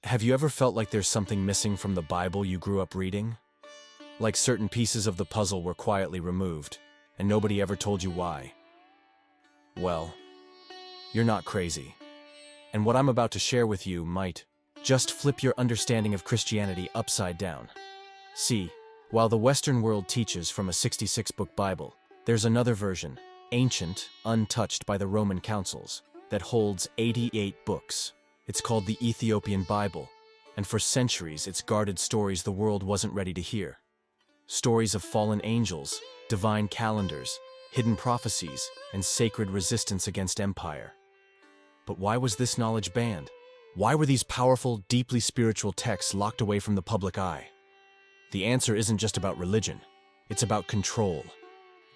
Have you ever felt like there's something missing from the Bible you grew up reading? Like certain pieces of the puzzle were quietly removed, and nobody ever told you why? Well, you're not crazy. And what I'm about to share with you might just flip your understanding of Christianity upside down. See, while the Western world teaches from a 66-book Bible, there's another version, ancient, untouched by the Roman councils, that holds 88 books. It's called the Ethiopian Bible, and for centuries it's guarded stories the world wasn't ready to hear. Stories of fallen angels, divine calendars, hidden prophecies, and sacred resistance against empire. But why was this knowledge banned? Why were these powerful, deeply spiritual texts locked away from the public eye? The answer isn't just about religion, it's about control.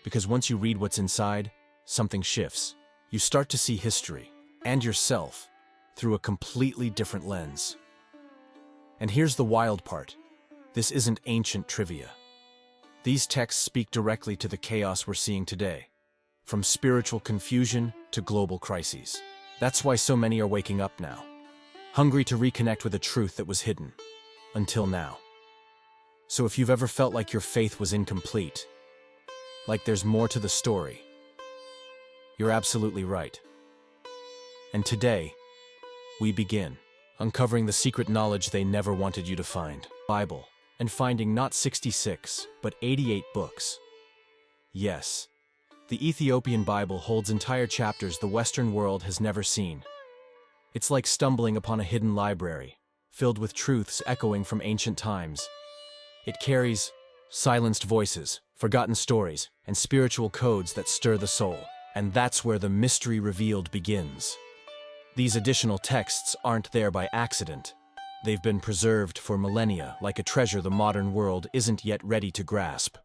Because once you read what's inside, something shifts. You start to see history, and yourself, through a completely different lens. And here's the wild part. This isn't ancient trivia. These texts speak directly to the chaos we're seeing today, from spiritual confusion to global crises. That's why so many are waking up now, hungry to reconnect with a truth that was hidden, until now. So if you've ever felt like your faith was incomplete, like there's more to the story, you're absolutely right. And today, we begin uncovering the secret knowledge they never wanted you to find. Bible, and finding not 66, but 88 books. Yes, the Ethiopian Bible holds entire chapters the Western world has never seen. It's like stumbling upon a hidden library, filled with truths echoing from ancient times. It carries silenced voices, forgotten stories, and spiritual codes that stir the soul. And that's where the mystery revealed begins. These additional texts aren't there by accident. They've been preserved for millennia, like a treasure the modern world isn't yet ready to grasp.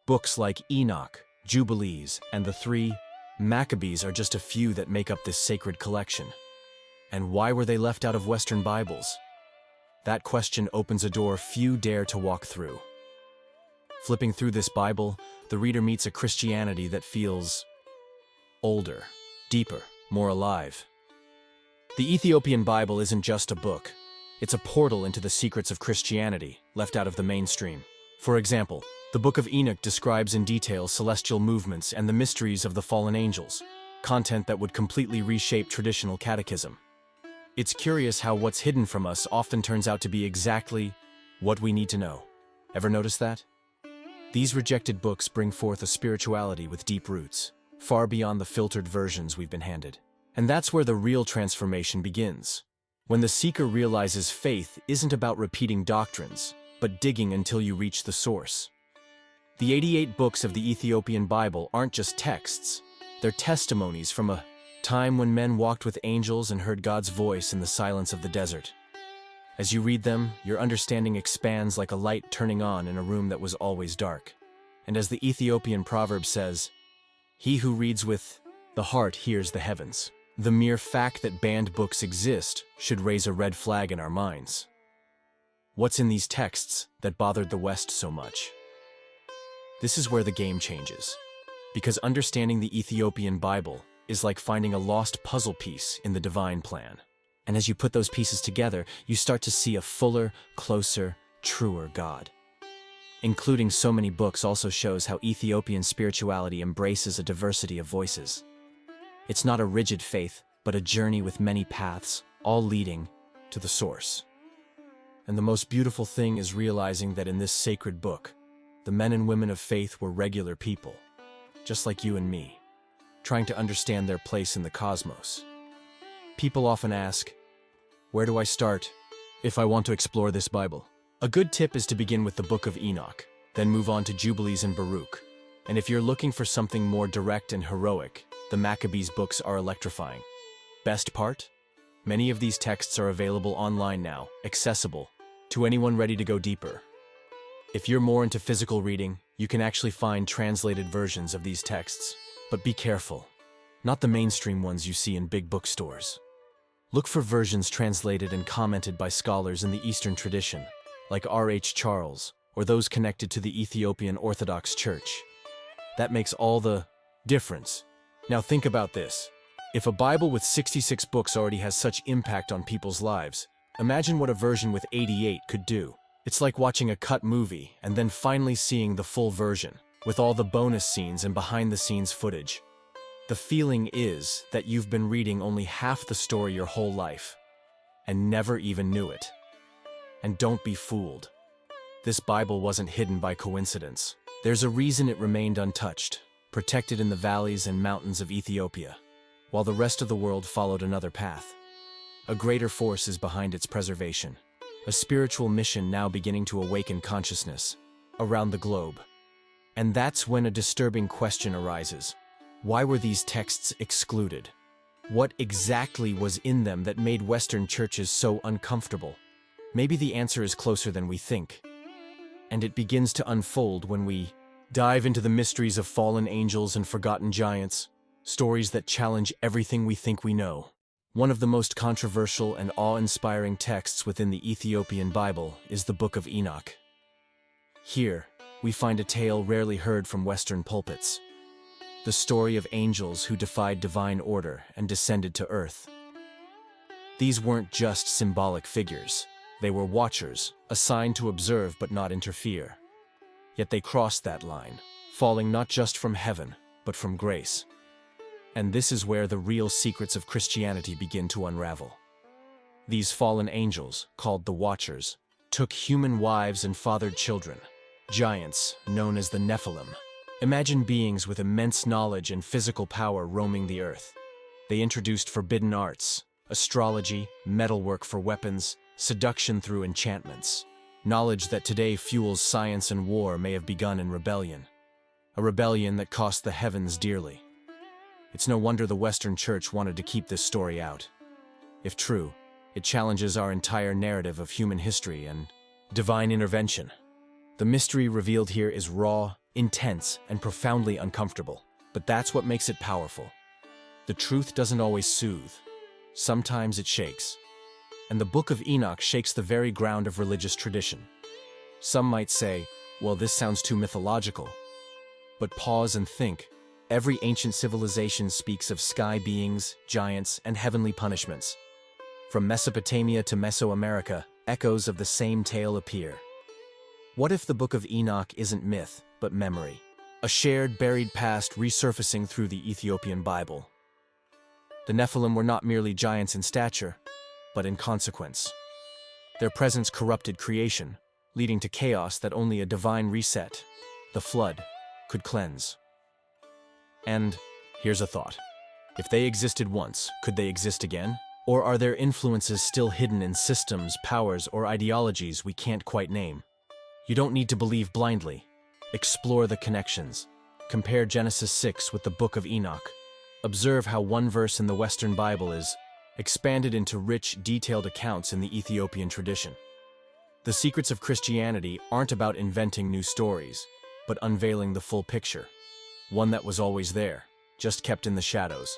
Books like Enoch, Jubilees, and the 3 Maccabees are just a few that make up this sacred collection. And why were they left out of Western Bibles? That question opens a door few dare to walk through. Flipping through this Bible, the reader meets a Christianity that feels older, deeper, more alive. The Ethiopian Bible isn't just a book. It's a portal into the secrets of Christianity, left out of the mainstream. For example, the Book of Enoch describes in detail celestial movements and the mysteries of the fallen angels, content that would completely reshape traditional catechism. It's curious how what's hidden from us often turns out to be exactly what we need to know. Ever notice that? These rejected books bring forth a spirituality with deep roots, far beyond the filtered versions we've been handed. And that's where the real transformation begins. When the seeker realizes faith isn't about repeating doctrines, but digging until you reach the source. The 88 books of the Ethiopian Bible aren't just texts. They're testimonies from a time when men walked with angels and heard God's voice in the silence of the desert. As you read them, your understanding expands like a light turning on in a room that was always dark. And as the Ethiopian proverb says, "He who reads with the heart hears the heavens." The mere fact that banned books exist should raise a red flag in our minds. What's in these texts that bothered the West so much? This is where the game changes. Because understanding the Ethiopian Bible is like finding a lost puzzle piece in the divine plan. And as you put those pieces together, you start to see a fuller, closer, truer God. Including so many books also shows how Ethiopian spirituality embraces a diversity of voices. It's not a rigid faith, but a journey with many paths, all leading to the source. And the most beautiful thing is realizing that in this sacred book, the men and women of faith were regular people, just like you and me, trying to understand their place in the cosmos. People often ask, where do I start if I want to explore this Bible? A good tip is to begin with the Book of Enoch, then move on to Jubilees and Baruch. And if you're looking for something more direct and heroic, the Maccabees books are electrifying. Best part? Many of these texts are available online now, accessible to anyone ready to go deeper. If you're more into physical reading, you can actually find translated versions of these texts. But be careful, not the mainstream ones you see in big bookstores. Look for versions translated and commented by scholars in the Eastern tradition, like R.H. Charles, or those connected to the Ethiopian Orthodox Church. That makes all the difference. Now think about this. If a Bible with 66 books already has such impact on people's lives, Imagine what a version with 88 could do. It's like watching a cut movie and then finally seeing the full version, with all the bonus scenes and behind-the-scenes footage. The feeling is that you've been reading only half the story your whole life, and never even knew it. And don't be fooled. This Bible wasn't hidden by coincidence. There's a reason it remained untouched, protected in the valleys and mountains of Ethiopia, while the rest of the world followed another path. A greater force is behind its preservation, a spiritual mission now beginning to awaken consciousness around the globe. And that's when a disturbing question arises. Why were these texts excluded? What exactly was in them that made Western churches so uncomfortable? Maybe the answer is closer than we think. And it begins to unfold when we dive into the mysteries of fallen angels and forgotten giants, stories that challenge everything we think we know. One of the most controversial and awe-inspiring texts within the Ethiopian Bible is the Book of Enoch. Here, we find a tale rarely heard from Western pulpits. The story of angels who defied divine order and descended to earth. These weren't just symbolic figures. They were watchers, assigned to observe but not interfere. Yet they crossed that line, falling not just from heaven, but from grace. And this is where the real secrets of Christianity begin to unravel. These fallen angels, called the Watchers, took human wives and fathered children, giants known as the Nephilim. Imagine beings with immense knowledge and physical power roaming the earth. They introduced forbidden arts, astrology, metalwork for weapons, seduction through enchantments. Knowledge that today fuels science and war may have begun in rebellion. A rebellion that cost the heavens dearly. It's no wonder the Western Church wanted to keep this story out. If true, it challenges our entire narrative of human history and divine intervention. The mystery revealed here is raw, intense, and profoundly uncomfortable. But that's what makes it powerful. The truth doesn't always soothe. Sometimes it shakes. And the Book of Enoch shakes the very ground of religious tradition. Some might say, well, this sounds too mythological. But pause and think. Every ancient civilization speaks of sky beings, giants, and heavenly punishments. From Mesopotamia to Mesoamerica, echoes of the same tale appear. What if the Book of Enoch isn't myth, but memory? A shared, buried past resurfacing through the Ethiopian Bible. The Nephilim were not merely giants in stature, but in consequence. Their presence corrupted creation, leading to chaos that only a divine reset, the flood, could cleanse. And here's a thought. If they existed once, could they exist again? Or are their influences still hidden in systems, powers, or ideologies we can't quite name? You don't need to believe blindly. Explore the connections. Compare Genesis 6 with the Book of Enoch. Observe how one verse in the Western Bible is expanded into rich, detailed accounts in the Ethiopian tradition. The secrets of Christianity aren't about inventing new stories, but unveiling the full picture. One that was always there, just kept in the shadows.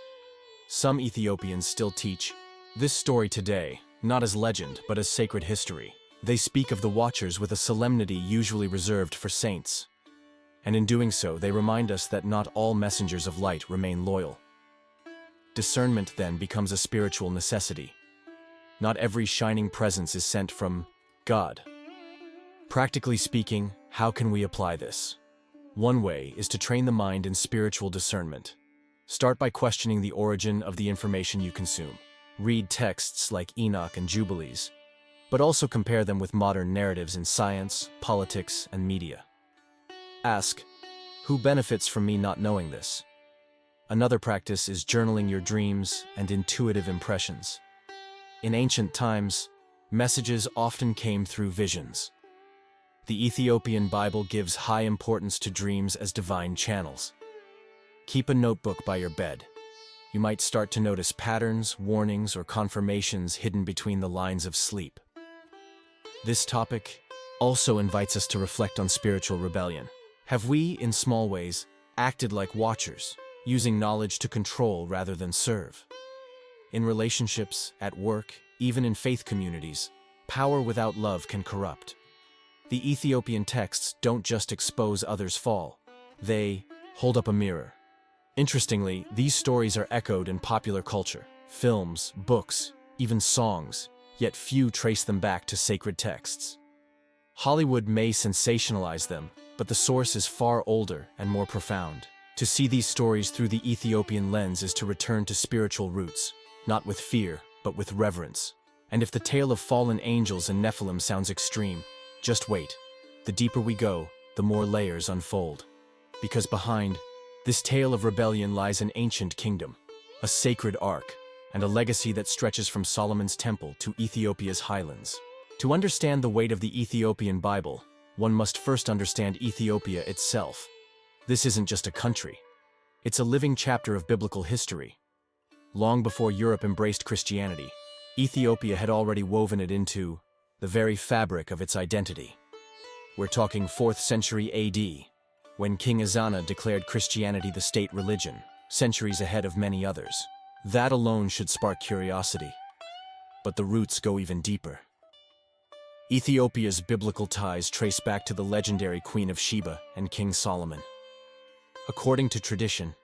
Some Ethiopians still teach this story today, not as legend, but as sacred history. They speak of the Watchers with a solemnity usually reserved for saints. And in doing so, they remind us that not all messengers of light remain loyal. Discernment then becomes a spiritual necessity. Not every shining presence is sent from God. Practically speaking, how can we apply this? One way is to train the mind in spiritual discernment. Start by questioning the origin of the information you consume. Read texts like Enoch and Jubilees, but also compare them with modern narratives in science, politics, and media. Ask, who benefits from me not knowing this? Another practice is journaling your dreams and intuitive impressions. In ancient times, messages often came through visions. The Ethiopian Bible gives high importance to dreams as divine channels. Keep a notebook by your bed. You might start to notice patterns, warnings, or confirmations hidden between the lines of sleep. This topic also invites us to reflect on spiritual rebellion. Have we, in small ways, acted like watchers, using knowledge to control rather than serve? In relationships, at work, even in faith communities, power without love can corrupt. The Ethiopian texts don't just expose others' fall, they hold up a mirror. Interestingly, these stories are echoed in popular culture, films, books, even songs, yet few trace them back to sacred texts. Hollywood may sensationalize them, but the source is far older and more profound. To see these stories through the Ethiopian lens is to return to spiritual roots, not with fear, but with reverence. And if the tale of fallen angels and Nephilim sounds extreme, just wait. The deeper we go, the more layers unfold. Because behind this tale of rebellion lies an ancient kingdom, a sacred ark, and a legacy that stretches from Solomon's temple to Ethiopia's highlands. To understand the weight of the Ethiopian Bible, one must first understand Ethiopia itself. This isn't just a country. It's a living chapter of biblical history. Long before Europe embraced Christianity, Ethiopia had already woven it into the very fabric of its identity. We're talking 4th century AD, when King Ezana declared Christianity the state religion, centuries ahead of many others. That alone should spark curiosity. But the roots go even deeper. Ethiopia's biblical ties trace back to the legendary Queen of Sheba and King Solomon. According to tradition,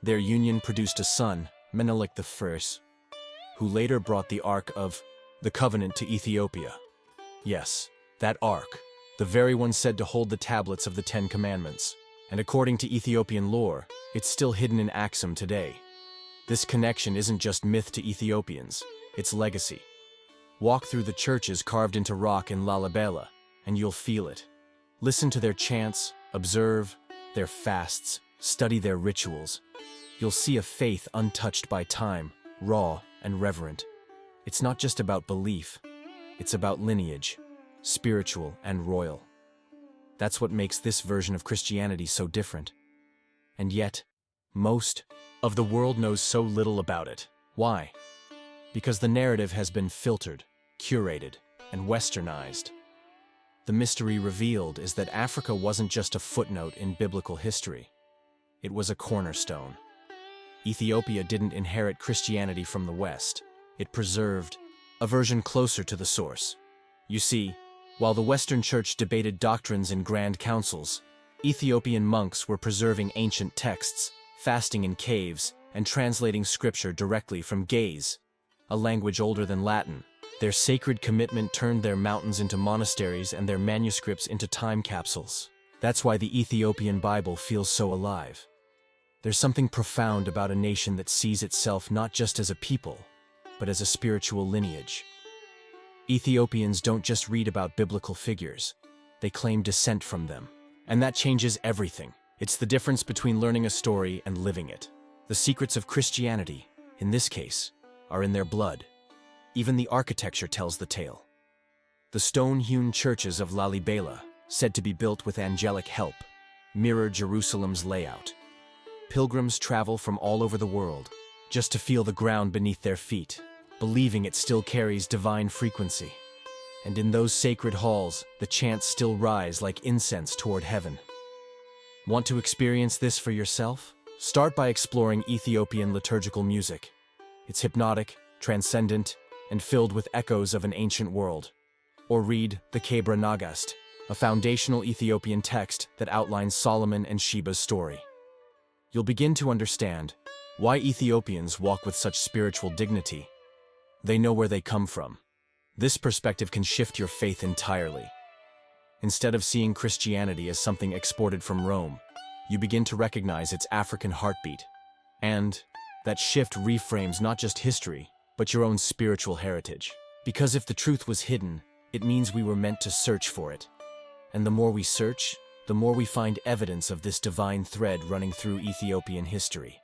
their union produced a son, Menelik I, who later brought the Ark of the Covenant to Ethiopia. Yes, that Ark, the very one said to hold the tablets of the 10 Commandments. And according to Ethiopian lore, it's still hidden in Axum today. This connection isn't just myth to Ethiopians, it's legacy. Walk through the churches carved into rock in Lalibela, and you'll feel it. Listen to their chants, observe their fasts, study their rituals. You'll see a faith untouched by time, raw and reverent. It's not just about belief, it's about lineage, spiritual and royal. That's what makes this version of Christianity so different. And yet, most of the world knows so little about it. Why? Because the narrative has been filtered, curated, and westernized. The mystery revealed is that Africa wasn't just a footnote in biblical history. It was a cornerstone. Ethiopia didn't inherit Christianity from the West. It preserved a version closer to the source. You see, while the Western Church debated doctrines in grand councils, Ethiopian monks were preserving ancient texts, fasting in caves, and translating scripture directly from Ge'ez, a language older than Latin. Their sacred commitment turned their mountains into monasteries and their manuscripts into time capsules. That's why the Ethiopian Bible feels so alive. There's something profound about a nation that sees itself not just as a people, but as a spiritual lineage. Ethiopians don't just read about biblical figures, they claim descent from them. And that changes everything. It's the difference between learning a story and living it. The secrets of Christianity, in this case, are in their blood. Even the architecture tells the tale. The stone-hewn churches of Lalibela, said to be built with angelic help, mirror Jerusalem's layout. Pilgrims travel from all over the world just to feel the ground beneath their feet, believing it still carries divine frequency. And in those sacred halls, the chants still rise like incense toward heaven. Want to experience this for yourself? Start by exploring Ethiopian liturgical music. It's hypnotic, transcendent, and filled with echoes of an ancient world. Or read the Kebra Nagast, a foundational Ethiopian text that outlines Solomon and Sheba's story. You'll begin to understand why Ethiopians walk with such spiritual dignity. They know where they come from. This perspective can shift your faith entirely. Instead of seeing Christianity as something exported from Rome, you begin to recognize its African heartbeat. And that shift reframes not just history, but your own spiritual heritage. Because if the truth was hidden, it means we were meant to search for it. And the more we search, the more we find evidence of this divine thread running through Ethiopian history.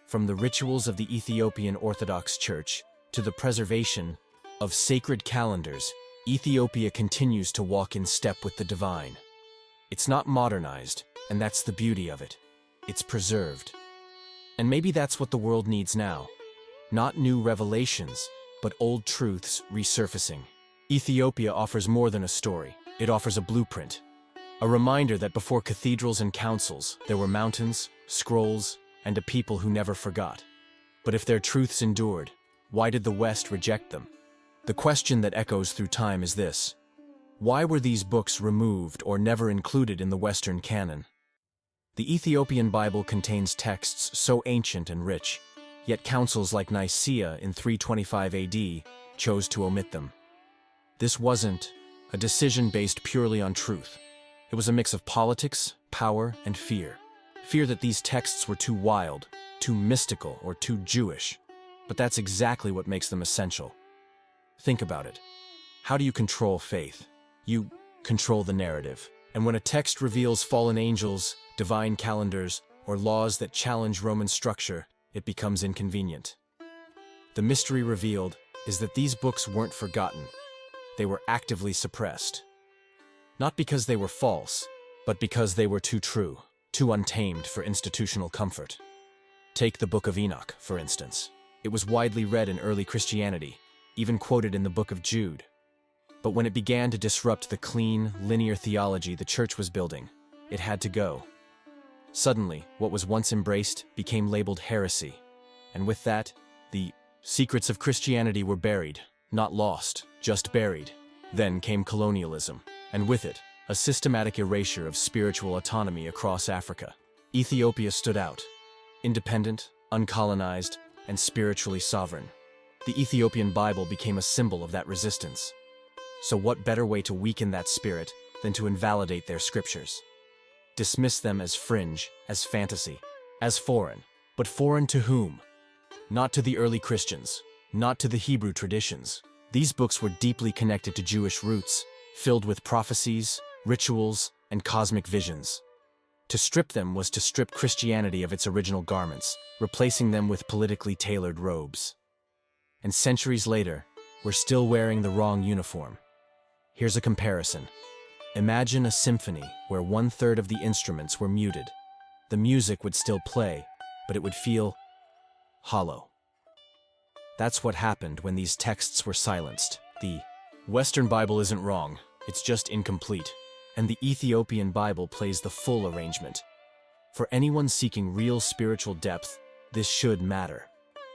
From the rituals of the Ethiopian Orthodox Church to the preservation of sacred calendars, Ethiopia continues to walk in step with the divine. It's not modernized, and that's the beauty of it. It's preserved. And maybe that's what the world needs now. Not new revelations, but old truths resurfacing. Ethiopia offers more than a story. It offers a blueprint. A reminder that before cathedrals and councils, there were mountains, scrolls, and a people who never forgot. But if their truths endured, why did the West reject them? The question that echoes through time is this: why were these books removed or never included in the Western canon? The Ethiopian Bible contains texts so ancient and rich, yet councils like Nicaea in 325 AD chose to omit them. This wasn't a decision based purely on truth. It was a mix of politics, power, and fear. Fear that these texts were too wild, too mystical, or too Jewish. But that's exactly what makes them essential. Think about it. How do you control faith? You control the narrative. And when a text reveals fallen angels, divine calendars, or laws that challenge Roman structure, it becomes inconvenient. The mystery revealed is that these books weren't forgotten. They were actively suppressed. Not because they were false, but because they were too true, too untamed for institutional comfort. Take the Book of Enoch, for instance. It was widely read in early Christianity, even quoted in the Book of Jude. But when it began to disrupt the clean, linear theology the church was building, it had to go. Suddenly, what was once embraced became labeled heresy. And with that, the secrets of Christianity were buried, not lost, just buried. Then came colonialism, and with it, a systematic erasure of spiritual autonomy across Africa. Ethiopia stood out, independent, uncolonized, and spiritually sovereign. The Ethiopian Bible became a symbol of that resistance. So what better way to weaken that spirit than to invalidate their scriptures? Dismiss them as fringe, as fantasy, as foreign. But foreign to whom? Not to the early Christians, not to the Hebrew traditions. These books were deeply connected to Jewish roots, filled with prophecies, rituals, and cosmic visions. To strip them was to strip Christianity of its original garments, replacing them with politically tailored robes. And centuries later, we're still wearing the wrong uniform. Here's a comparison. Imagine a symphony where 1/3 of the instruments were muted. The music would still play, but it would feel hollow. That's what happened when these texts were silenced. The Western Bible isn't wrong, it's just incomplete. And the Ethiopian Bible plays the full arrangement. For anyone seeking real spiritual depth, this should matter.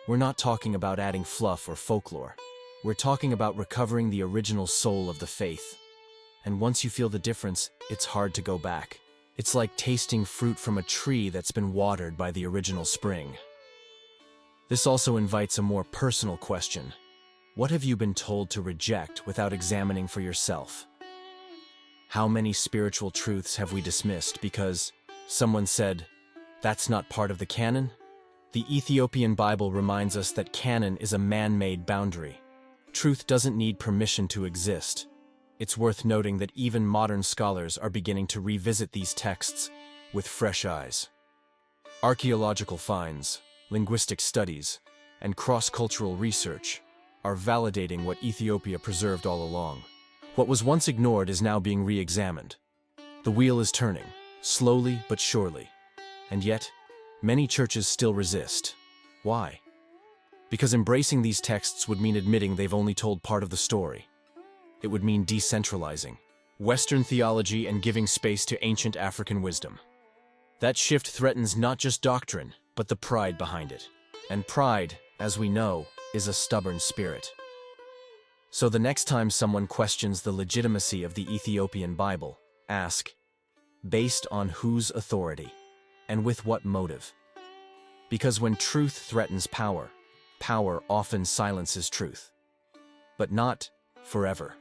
We're not talking about adding fluff or folklore. We're talking about recovering the original soul of the faith. And once you feel the difference, it's hard to go back. It's like tasting fruit from a tree that's been watered by the original spring. This also invites a more personal question. What have you been told to reject without examining for yourself? How many spiritual truths have we dismissed because someone said, "That's not part of the canon"? The Ethiopian Bible reminds us that canon is a man-made boundary. Truth doesn't need permission to exist. It's worth noting that even modern scholars are beginning to revisit these texts with fresh eyes. Archaeological finds, linguistic studies, and cross-cultural research are validating what Ethiopia preserved all along. What was once ignored is now being re-examined. The wheel is turning, slowly but surely. And yet, many churches still resist. Why? Because embracing these texts would mean admitting they've only told part of the story. It would mean decentralizing Western theology and giving space to ancient African wisdom. That shift threatens not just doctrine, but the pride behind it. And pride, as we know, is a stubborn spirit. So the next time someone questions the legitimacy of the Ethiopian Bible, ask, based on whose authority, and with what motive? Because when truth threatens power, power often silences truth. But not forever.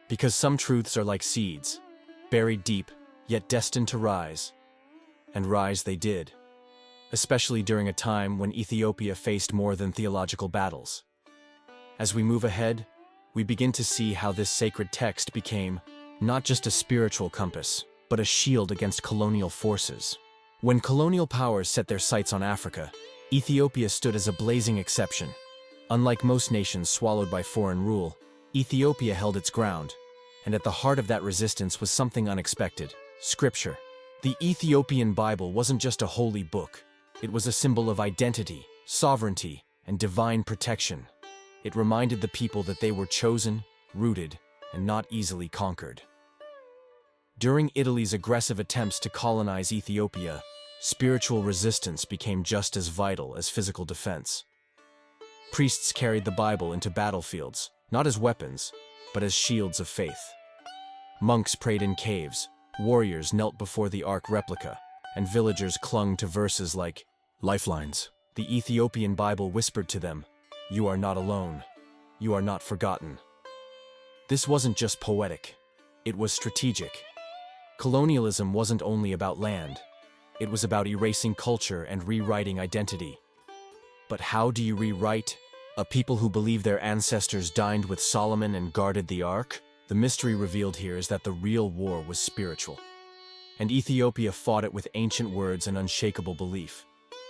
Because some truths are like seeds, buried deep, yet destined to rise. And rise they did. Especially during a time when Ethiopia faced more than theological battles. As we move ahead, we begin to see how this sacred text became not just a spiritual compass, but a shield against colonial forces. When colonial powers set their sights on Africa, Ethiopia stood as a blazing exception. Unlike most nations swallowed by foreign rule, Ethiopia held its ground, and at the heart of that resistance was something unexpected: Scripture. The Ethiopian Bible wasn't just a holy book. It was a symbol of identity, sovereignty, and divine protection. It reminded the people that they were chosen, rooted, and not easily conquered. During Italy's aggressive attempts to colonize Ethiopia, spiritual resistance became just as vital as physical defense. Priests carried the Bible into battlefields, not as weapons, but as shields of faith. Monks prayed in caves, warriors knelt before the Ark replica, and villagers clung to verses like lifelines. The Ethiopian Bible whispered to them, "You are not alone." you are not forgotten. This wasn't just poetic, it was strategic. Colonialism wasn't only about land, it was about erasing culture and rewriting identity. But how do you rewrite a people who believe their ancestors dined with Solomon and guarded the ark? The mystery revealed here is that the real war was spiritual. And Ethiopia fought it with ancient words and unshakable belief.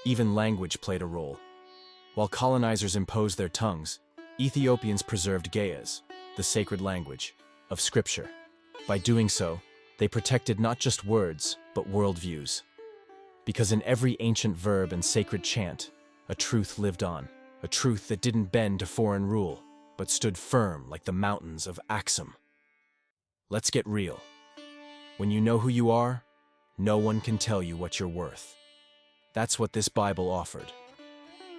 Even language played a role. While colonizers imposed their tongues, Ethiopians preserved Ge'ez, the sacred language, of scripture. By doing so, they protected not just words, but worldviews. Because in every ancient verb and sacred chant, a truth lived on, a truth that didn't bend to foreign rule, but stood firm like the mountains of Axum. Let's get real. When you know who you are, no one can tell you what you're worth. That's what this Bible offered.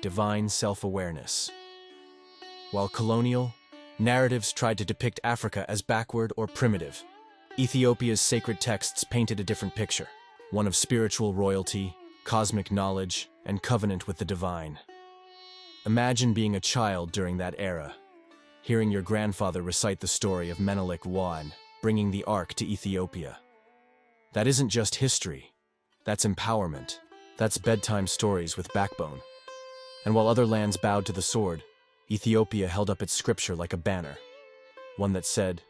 Divine self-awareness. While colonial, narratives tried to depict Africa as backward or primitive, Ethiopia's sacred texts painted a different picture, one of spiritual royalty, cosmic knowledge, and covenant with the divine. Imagine being a child during that era, hearing your grandfather recite the story of Menelik I bringing the ark to Ethiopia. That isn't just history, that's empowerment. That's bedtime stories with backbone. And while other lands bowed to the sword, Ethiopia held up its scripture like a banner, one that said,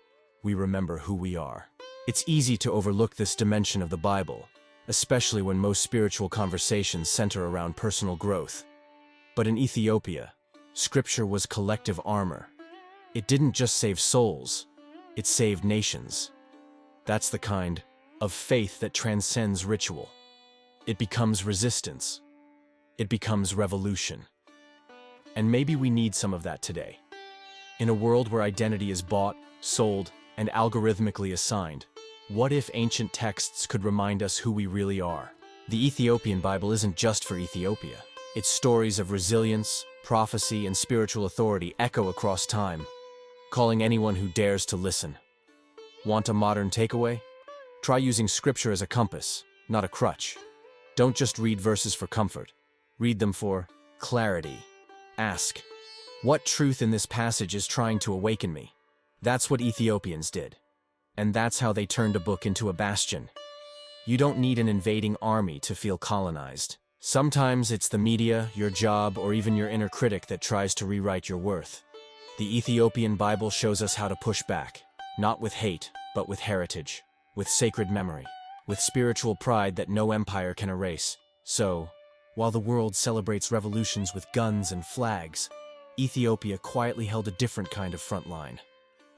"We remember who we are." It's easy to overlook this dimension of the Bible, especially when most spiritual conversations center around personal growth. But in Ethiopia, scripture was collective armor. It didn't just save souls, it saved nations. That's the kind of faith that transcends ritual. It becomes resistance. It becomes revolution. And maybe we need some of that today. In a world where identity is bought, sold, and algorithmically assigned, what if ancient texts could remind us who we really are? The Ethiopian Bible isn't just for Ethiopia. Its stories of resilience, prophecy, and spiritual authority echo across time, calling anyone who dares to listen. Want a modern takeaway? Try using scripture as a compass, not a crutch. Don't just read verses for comfort. Read them for clarity. Ask, what truth in this passage is trying to awaken me? That's what Ethiopians did. And that's how they turned a book into a bastion. You don't need an invading army to feel colonized. Sometimes it's the media, your job, or even your inner critic that tries to rewrite your worth. The Ethiopian Bible shows us how to push back, not with hate, but with heritage, with sacred memory, with spiritual pride that no empire can erase. So, while the world celebrates revolutions with guns and flags, Ethiopia quietly held a different kind of front line.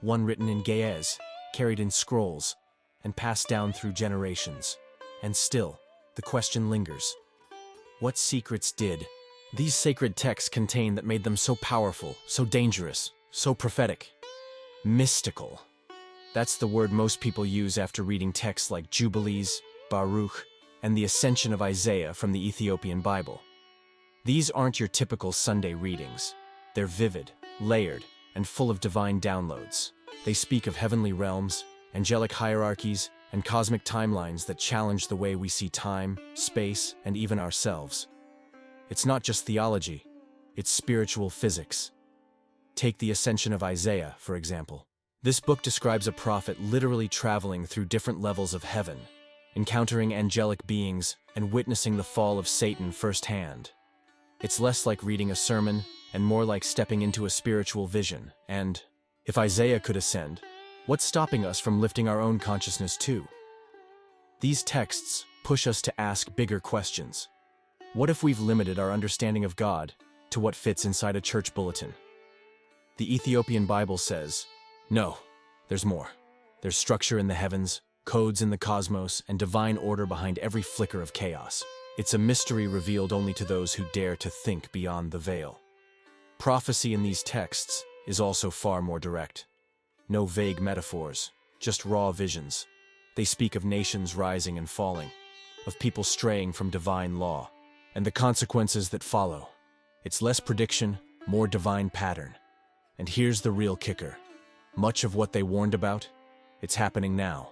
One written in Ge'ez, carried in scrolls, and passed down through generations. And still, the question lingers. What secrets did these sacred texts contain that made them so powerful, so dangerous, so prophetic? Mystical. That's the word most people use after reading texts like Jubilees, Baruch, and the Ascension of Isaiah from the Ethiopian Bible. These aren't your typical Sunday readings. They're vivid, layered, and full of divine downloads. They speak of heavenly realms, angelic hierarchies, and cosmic timelines that challenge the way we see time, space, and even ourselves. It's not just theology, it's spiritual physics. Take the Ascension of Isaiah, for example. This book describes a prophet literally traveling through different levels of heaven, encountering angelic beings and witnessing the fall of Satan firsthand. It's less like reading a sermon and more like stepping into a spiritual vision. And if Isaiah could ascend, what's stopping us from lifting our own consciousness too? These texts push us to ask bigger questions. What if we've limited our understanding of God to what fits inside a church bulletin? The Ethiopian Bible says, no, there's more. There's structure in the heavens, codes in the cosmos, and divine order behind every flicker of chaos. It's a mystery revealed only to those who dare to think beyond the veil. Prophecy in these texts is also far more direct. No vague metaphors, just raw visions. They speak of nations rising and falling, of people straying from divine law, and the consequences that follow. It's less prediction, more divine pattern. And here's the real kicker. Much of what they warned about, it's happening now.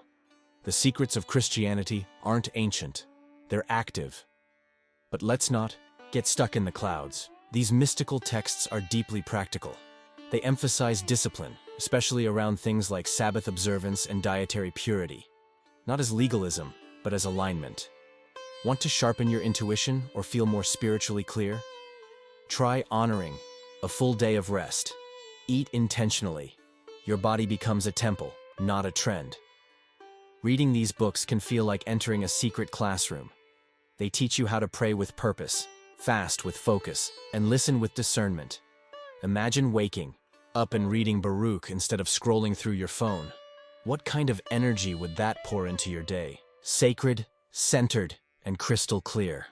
The secrets of Christianity aren't ancient, they're active. But let's not get stuck in the clouds. These mystical texts are deeply practical. They emphasize discipline, especially around things like Sabbath observance and dietary purity, not as legalism, but as alignment. Want to sharpen your intuition or feel more spiritually clear? Try honoring a full day of rest. Eat intentionally. Your body becomes a temple, not a trend. Reading these books can feel like entering a secret classroom. They teach you how to pray with purpose, fast with focus, and listen with discernment. Imagine waking up and reading Baruch instead of scrolling through your phone. What kind of energy would that pour into your day? Sacred, centered, and crystal clear.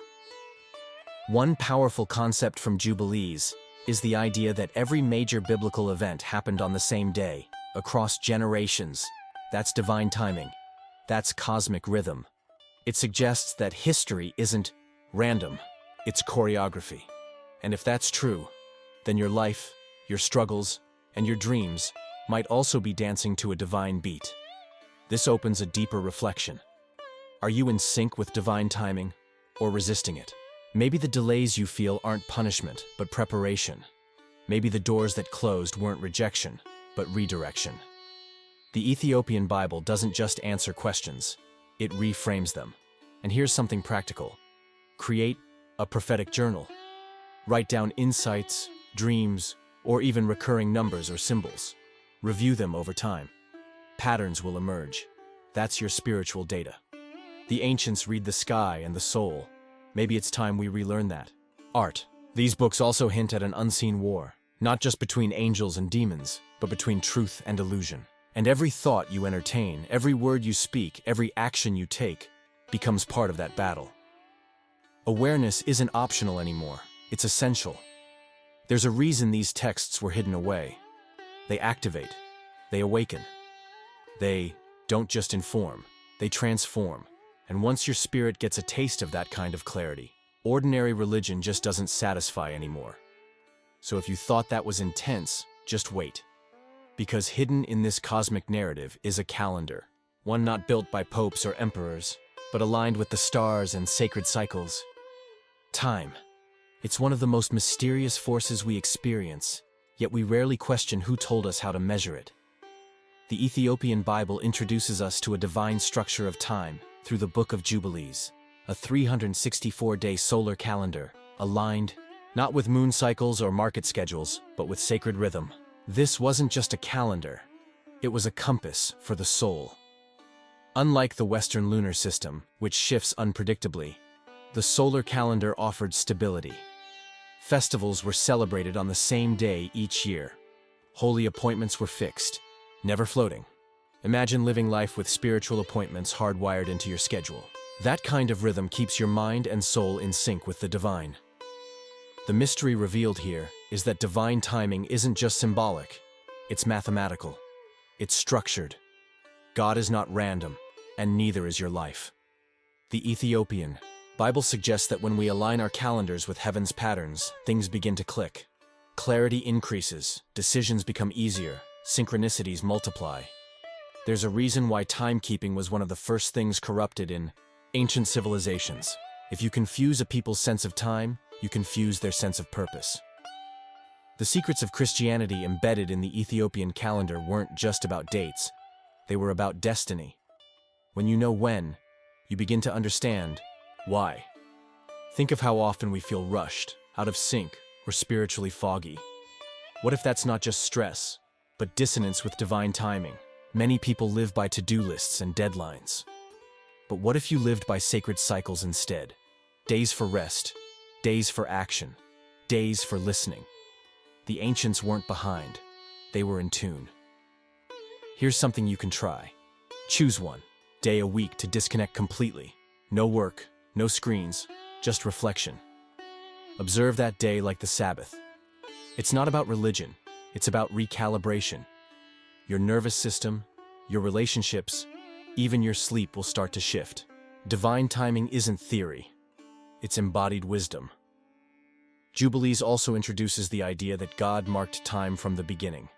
One powerful concept from Jubilees is the idea that every major biblical event happened on the same day, across generations. That's divine timing. That's cosmic rhythm. It suggests that history isn't random, it's choreography. And if that's true, then your life, your struggles, and your dreams might also be dancing to a divine beat. This opens a deeper reflection. Are you in sync with divine timing, or resisting it? Maybe the delays you feel aren't punishment, but preparation. Maybe the doors that closed weren't rejection, but redirection. The Ethiopian Bible doesn't just answer questions, it reframes them. And here's something practical. Create a prophetic journal. Write down insights, dreams, or even recurring numbers or symbols. Review them over time. Patterns will emerge. That's your spiritual data. The ancients read the sky and the soul. Maybe it's time we relearn that. Art. These books also hint at an unseen war, not just between angels and demons, but between truth and illusion. And every thought you entertain, every word you speak, every action you take, becomes part of that battle. Awareness isn't optional anymore, it's essential. There's a reason these texts were hidden away. They activate, they awaken. They don't just inform, they transform. And once your spirit gets a taste of that kind of clarity, ordinary religion just doesn't satisfy anymore. So if you thought that was intense, just wait. Because hidden in this cosmic narrative is a calendar, one not built by popes or emperors, but aligned with the stars and sacred cycles. Time. It's one of the most mysterious forces we experience, yet we rarely question who told us how to measure it. The Ethiopian Bible introduces us to a divine structure of time through the Book of Jubilees, a 364-day solar calendar, aligned not with moon cycles or market schedules, but with sacred rhythm. This wasn't just a calendar, it was a compass for the soul. Unlike the Western lunar system, which shifts unpredictably, the solar calendar offered stability. Festivals were celebrated on the same day each year. Holy appointments were fixed, never floating. Imagine living life with spiritual appointments hardwired into your schedule. That kind of rhythm keeps your mind and soul in sync with the divine. The mystery revealed here is that divine timing isn't just symbolic, it's mathematical. It's structured. God is not random, and neither is your life. The Ethiopian Bible suggests that when we align our calendars with heaven's patterns, things begin to click. Clarity increases, decisions become easier, synchronicities multiply. There's a reason why timekeeping was one of the first things corrupted in ancient civilizations. If you confuse a people's sense of time, you confuse their sense of purpose. The secrets of Christianity embedded in the Ethiopian calendar weren't just about dates, they were about destiny. When you know when, you begin to understand why. Think of how often we feel rushed, out of sync, or spiritually foggy. What if that's not just stress, but dissonance with divine timing? Many people live by to-do lists and deadlines. But what if you lived by sacred cycles instead? Days for rest, days for action, days for listening. The ancients weren't behind, they were in tune. Here's something you can try. Choose one day a week to disconnect completely. No work, no screens, just reflection. Observe that day like the Sabbath. It's not about religion, it's about recalibration. Your nervous system, your relationships, even your sleep will start to shift. Divine timing isn't theory, it's embodied wisdom. Jubilees also introduces the idea that God marked time from the beginning.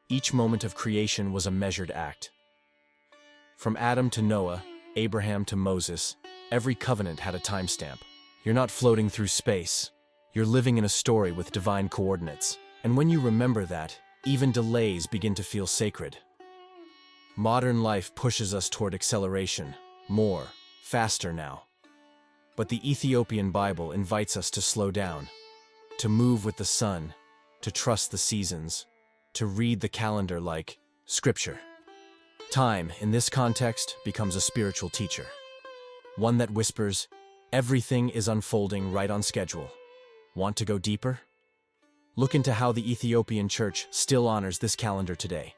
Each moment of creation was a measured act. From Adam to Noah, Abraham to Moses, every covenant had a timestamp. You're not floating through space. You're living in a story with divine coordinates. And when you remember that, even delays begin to feel sacred. Modern life pushes us toward acceleration, more, faster now. But the Ethiopian Bible invites us to slow down, to move with the sun, to trust the seasons, to read the calendar like scripture. Time, in this context, becomes a spiritual teacher. One that whispers, everything is unfolding right on schedule. Want to go deeper? Look into how the Ethiopian church still honors this calendar today.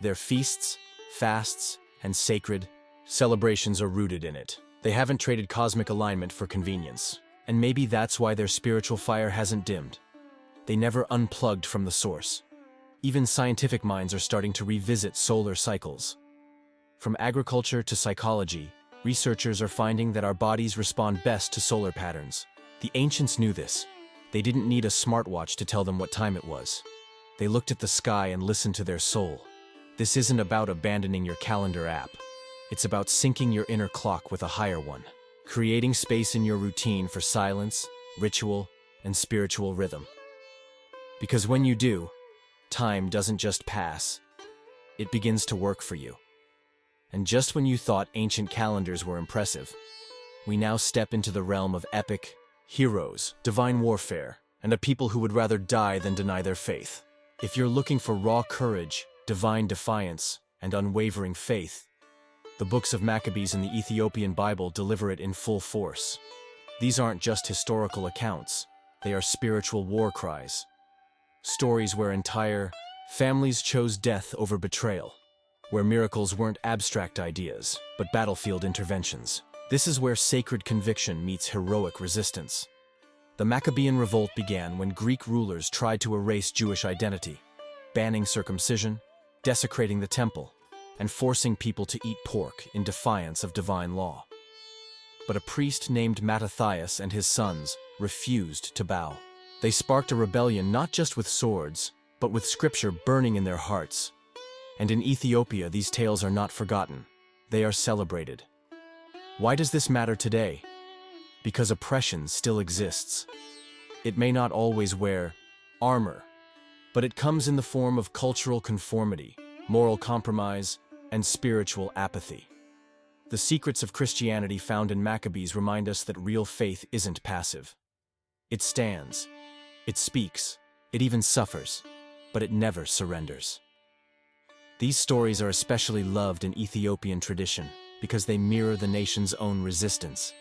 Their feasts, fasts, and sacred celebrations are rooted in it. They haven't traded cosmic alignment for convenience. And maybe that's why their spiritual fire hasn't dimmed. They never unplugged from the source. Even scientific minds are starting to revisit solar cycles. From agriculture to psychology, researchers are finding that our bodies respond best to solar patterns. The ancients knew this. They didn't need a smartwatch to tell them what time it was. They looked at the sky and listened to their soul. This isn't about abandoning your calendar app. It's about syncing your inner clock with a higher one, creating space in your routine for silence, ritual, and spiritual rhythm. Because when you do, time doesn't just pass, it begins to work for you. And just when you thought ancient calendars were impressive, we now step into the realm of epic, heroes, divine warfare, and a people who would rather die than deny their faith. If you're looking for raw courage, divine defiance, and unwavering faith, the books of Maccabees in the Ethiopian Bible deliver it in full force. These aren't just historical accounts, they are spiritual war cries. Stories where entire families chose death over betrayal, where miracles weren't abstract ideas, but battlefield interventions. This is where sacred conviction meets heroic resistance. The Maccabean revolt began when Greek rulers tried to erase Jewish identity, banning circumcision, desecrating the temple, and forcing people to eat pork in defiance of divine law. But a priest named Mattathias and his sons refused to bow. They sparked a rebellion not just with swords, but with scripture burning in their hearts. And in Ethiopia, these tales are not forgotten. They are celebrated. Why does this matter today? Because oppression still exists. It may not always wear armor, but it comes in the form of cultural conformity, moral compromise, and spiritual apathy. The secrets of Christianity found in Maccabees remind us that real faith isn't passive. It stands, it speaks, it even suffers, but it never surrenders. These stories are especially loved in Ethiopian tradition because they mirror the nation's own resistance.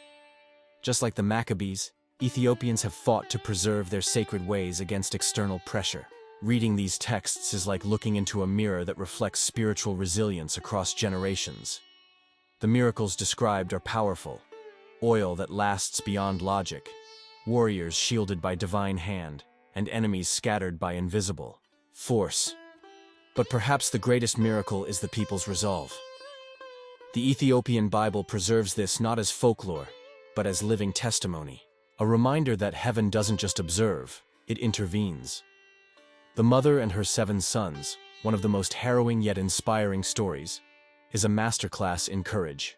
Just like the Maccabees, Ethiopians have fought to preserve their sacred ways against external pressure. Reading these texts is like looking into a mirror that reflects spiritual resilience across generations. The miracles described are powerful: oil that lasts beyond logic, warriors shielded by divine hand, and enemies scattered by invisible force. But perhaps the greatest miracle is the people's resolve. The Ethiopian Bible preserves this not as folklore, but as living testimony, a reminder that heaven doesn't just observe, it intervenes. The Mother and Her 7 Sons, one of the most harrowing yet inspiring stories, is a masterclass in courage.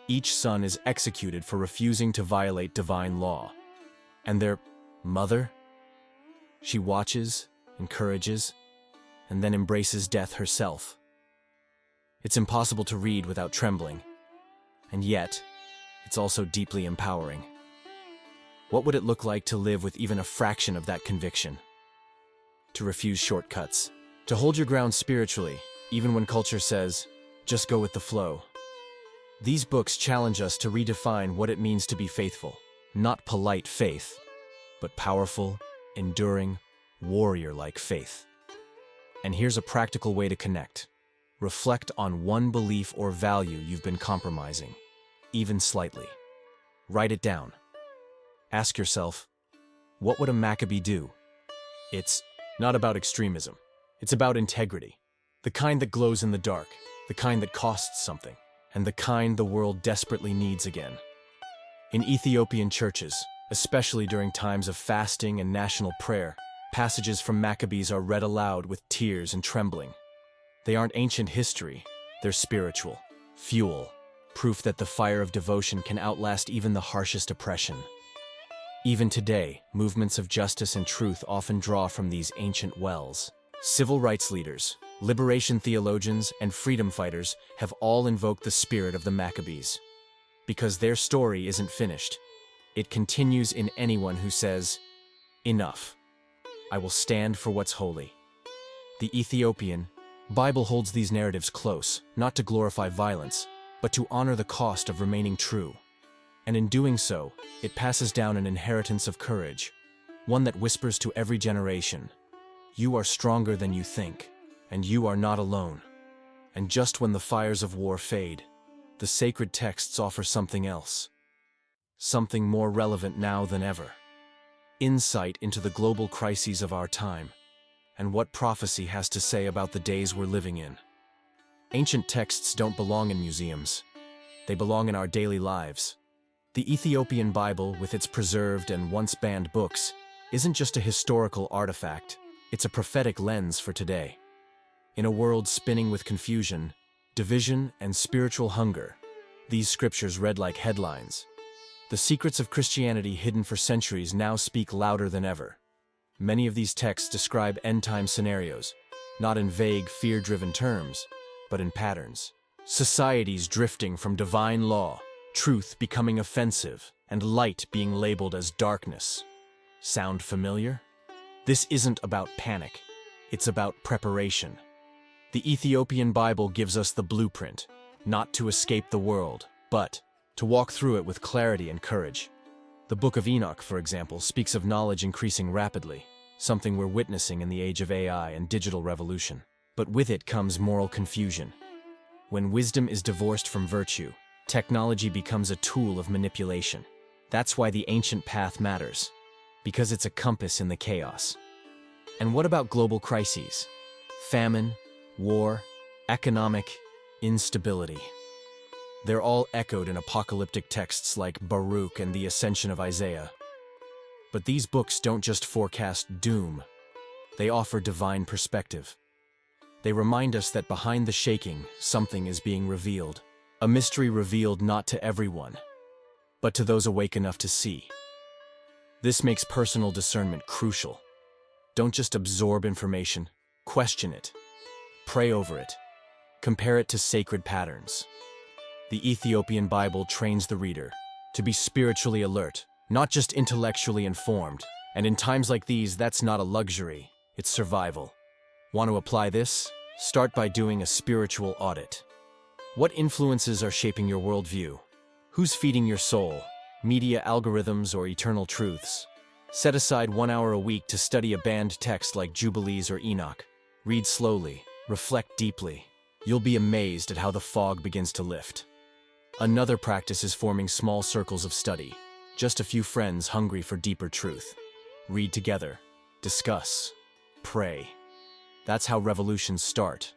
Each son is executed for refusing to violate divine law. And their mother? She watches, encourages, and then embraces death herself. It's impossible to read without trembling, and yet, it's also deeply empowering. What would it look like to live with even a fraction of that conviction? To refuse shortcuts, to hold your ground spiritually, even when culture says, just go with the flow. These books challenge us to redefine what it means to be faithful. Not polite faith, but powerful, enduring, warrior-like faith. And here's a practical way to connect. Reflect on one belief or value you've been compromising, even slightly. Write it down. Ask yourself, what would a Maccabee do? It's not about extremism. It's about integrity. The kind that glows in the dark, the kind that costs something, and the kind the world desperately needs again. In Ethiopian churches, especially during times of fasting and national prayer, passages from Maccabees are read aloud with tears and trembling. They aren't ancient history, they're spiritual, fuel, proof that the fire of devotion can outlast even the harshest oppression. Even today, movements of justice and truth often draw from these ancient wells. Civil rights leaders, liberation theologians, and freedom fighters have all invoked the spirit of the Maccabees. Because their story isn't finished. It continues in anyone who says, "Enough. I will stand for what's holy." The Ethiopian Bible holds these narratives close, not to glorify violence, but to honor the cost of remaining true. And in doing so, it passes down an inheritance of courage, one that whispers to every generation, "You are stronger than you think, and you are not alone." And just when the fires of war fade, the sacred texts offer something else, something more relevant now than ever. Insight into the global crises of our time, and what prophecy has to say about the days we're living in. Ancient texts don't belong in museums. They belong in our daily lives. The Ethiopian Bible, with its preserved and once banned books, isn't just a historical artifact, it's a prophetic lens for today. In a world spinning with confusion, division, and spiritual hunger, these scriptures read like headlines. The secrets of Christianity hidden for centuries now speak louder than ever. Many of these texts describe end-time scenarios, not in vague, fear-driven terms, but in patterns. Societies drifting from divine law, truth becoming offensive, and light being labeled as darkness. Sound familiar? This isn't about panic. It's about preparation. The Ethiopian Bible gives us the blueprint, not to escape the world, but to walk through it with clarity and courage. The Book of Enoch, for example, speaks of knowledge increasing rapidly, something we're witnessing in the age of AI and digital revolution. But with it comes moral confusion. When wisdom is divorced from virtue, technology becomes a tool of manipulation. That's why the ancient path matters, because it's a compass in the chaos. And what about global crises? Famine, war, economic instability. They're all echoed in apocalyptic texts like Baruch and the Ascension of Isaiah. But these books don't just forecast doom. They offer divine perspective. They remind us that behind the shaking, something is being revealed. A mystery revealed not to everyone, but to those awake enough to see. This makes personal discernment crucial. Don't just absorb information, question it. Pray over it. Compare it to sacred patterns. The Ethiopian Bible trains the reader to be spiritually alert, not just intellectually informed. And in times like these, that's not a luxury, it's survival. Want to apply this? Start by doing a spiritual audit. What influences are shaping your worldview? Who's feeding your soul? Media algorithms or eternal truths? Set aside 1 hour a week to study a banned text like Jubilees or Enoch. Read slowly, reflect deeply. You'll be amazed at how the fog begins to lift. Another practice is forming small circles of study. Just a few friends hungry for deeper truth. Read together, discuss, pray. That's how revolutions start.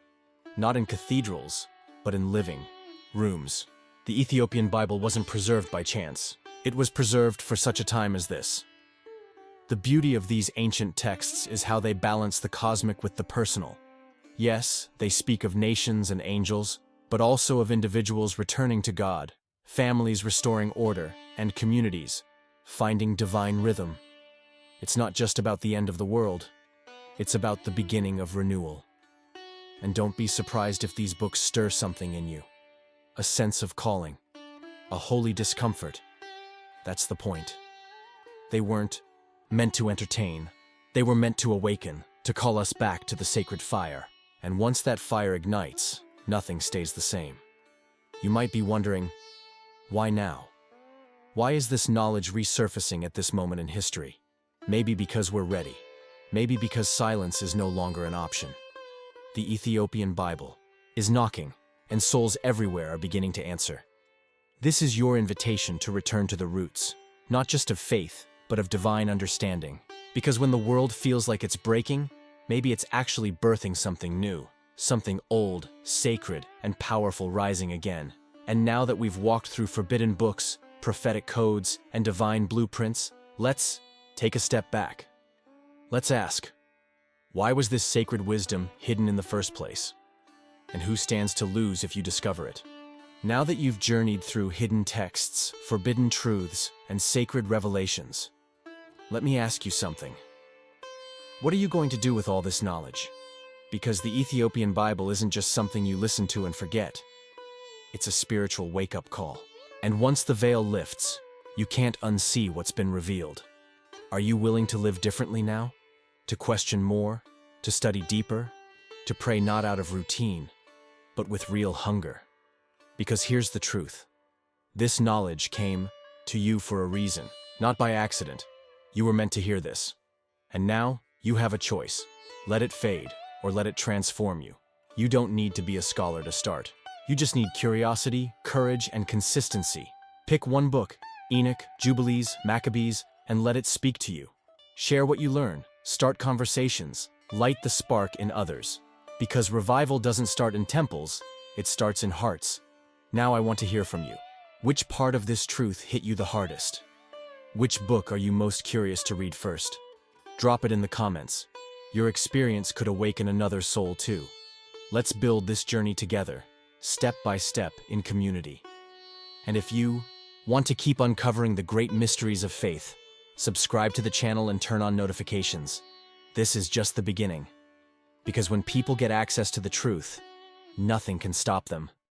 Not in cathedrals, but in living rooms. The Ethiopian Bible wasn't preserved by chance. It was preserved for such a time as this. The beauty of these ancient texts is how they balance the cosmic with the personal. Yes, they speak of nations and angels, but also of individuals returning to God, families restoring order, and communities finding divine rhythm. It's not just about the end of the world. It's about the beginning of renewal. And don't be surprised if these books stir something in you. A sense of calling. A holy discomfort. That's the point. They weren't meant to entertain. They were meant to awaken, to call us back to the sacred fire. And once that fire ignites, nothing stays the same. You might be wondering, why now? Why is this knowledge resurfacing at this moment in history? Maybe because we're ready. Maybe because silence is no longer an option. The Ethiopian Bible is knocking, and souls everywhere are beginning to answer. This is your invitation to return to the roots, not just of faith, but of divine understanding. Because when the world feels like it's breaking, maybe it's actually birthing something new, something old, sacred, and powerful rising again. And now that we've walked through forbidden books, prophetic codes, and divine blueprints, let's take a step back. Let's ask, why was this sacred wisdom hidden in the first place? And who stands to lose if you discover it? Now that you've journeyed through hidden texts, forbidden truths, and sacred revelations, Let me ask you something. What are you going to do with all this knowledge? Because the Ethiopian Bible isn't just something you listen to and forget. It's a spiritual wake-up call. And once the veil lifts, you can't unsee what's been revealed. Are you willing to live differently now? To question more? To study deeper? To pray not out of routine, but with real hunger? Because here's the truth. This knowledge came to you for a reason, not by accident. You were meant to hear this. And now, you have a choice. Let it fade, or let it transform you. You don't need to be a scholar to start. You just need curiosity, courage, and consistency. Pick one book, Enoch, Jubilees, Maccabees, and let it speak to you. Share what you learn, start conversations, light the spark in others. Because revival doesn't start in temples, it starts in hearts. Now I want to hear from you. Which part of this truth hit you the hardest? Which book are you most curious to read first? Drop it in the comments. Your experience could awaken another soul too. Let's build this journey together, step by step, in community. And if you want to keep uncovering the great mysteries of faith, subscribe to the channel and turn on notifications. This is just the beginning. Because when people get access to the truth, nothing can stop them.